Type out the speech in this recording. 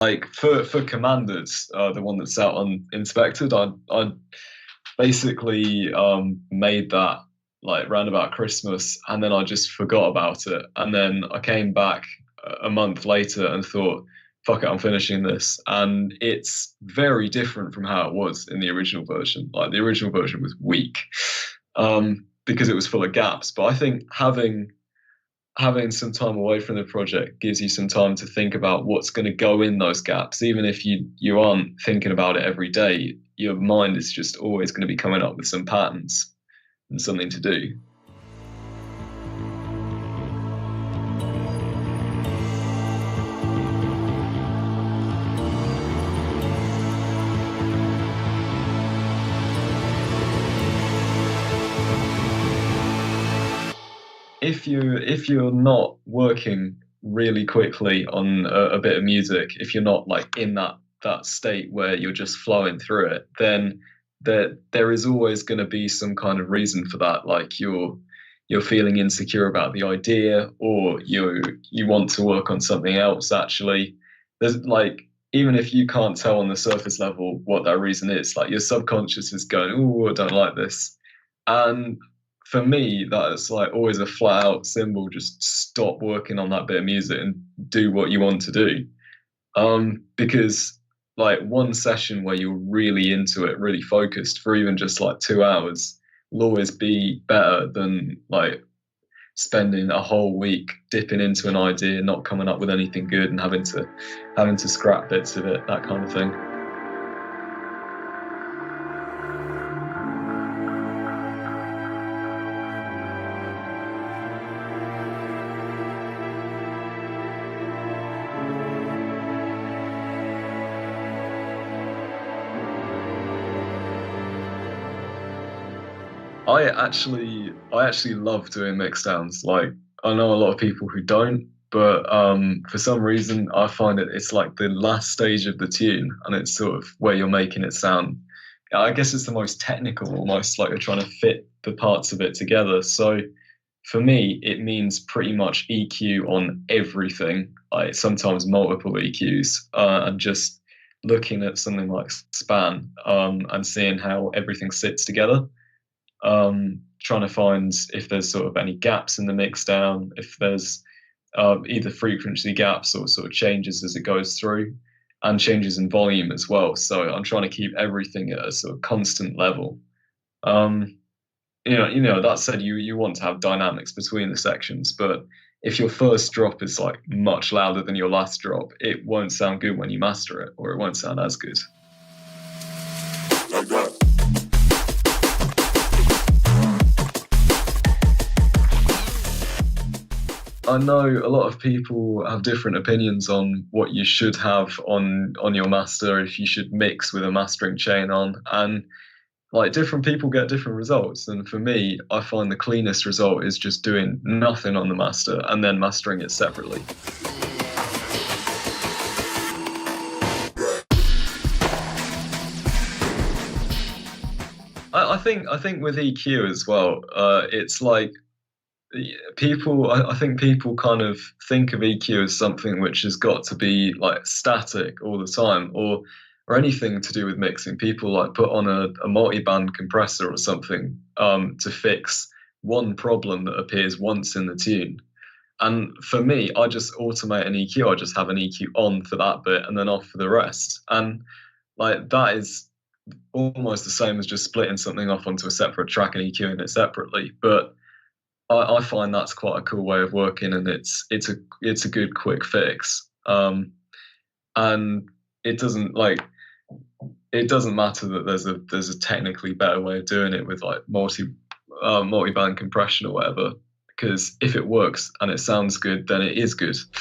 Like for commanders, the one that's out on inspected, I basically made that like round about Christmas, and then I just forgot about it, and then I came back a month later and thought, fuck it, I'm finishing this, and it's very different from how it was in the original version. Like the original version was weak, because it was full of gaps. But I think having some time away from the project gives you some time to think about what's going to go in those gaps. Even if you aren't thinking about it every day, your mind is just always going to be coming up with some patterns and something to do. If you're not working really quickly on a bit of music, if you're not like in that state where you're just flowing through it, then there is always going to be some kind of reason for that. Like you're feeling insecure about the idea, or you want to work on something else. Actually, there's like, even if you can't tell on the surface level what that reason is, like your subconscious is going, oh, I don't like this. And for me, that is like always a flat out symbol. Just stop working on that bit of music and do what you want to do. Because like one session where you're really into it, really focused for even just like 2 hours will always be better than like spending a whole week dipping into an idea, not coming up with anything good, and having to scrap bits of it, that kind of thing. I actually love doing mixdowns. Like I know a lot of people who don't, but for some reason I find it's like the last stage of the tune, and it's sort of where you're making it sound. I guess it's the most technical, almost like you're trying to fit the parts of it together. So for me, it means pretty much EQ on everything, like sometimes multiple EQs, and just looking at something like span, and seeing how everything sits together, trying to find if there's sort of any gaps in the mix down, if there's either frequency gaps or sort of changes as it goes through, and changes in volume as well. So I'm trying to keep everything at a sort of constant level. Um, that said, you want to have dynamics between the sections, but if your first drop is like much louder than your last drop, it won't sound good when you master it, or it won't sound as good. I know a lot of people have different opinions on what you should have on your master, if you should mix with a mastering chain on, and like different people get different results. And for me, I find the cleanest result is just doing nothing on the master and then mastering it separately. I think with EQ as well, it's like people. I think people kind of think of EQ as something which has got to be like static all the time, or anything to do with mixing. People like put on a multi-band compressor or something, to fix one problem that appears once in the tune. And for me, I just automate an EQ. I just have an EQ on for that bit and then off for the rest. And like that is almost the same as just splitting something off onto a separate track and EQing it separately. But I find that's quite a cool way of working, and it's a good quick fix. And it doesn't like it doesn't matter that there's a technically better way of doing it with like multi band compression or whatever, because if it works and it sounds good, then it is good.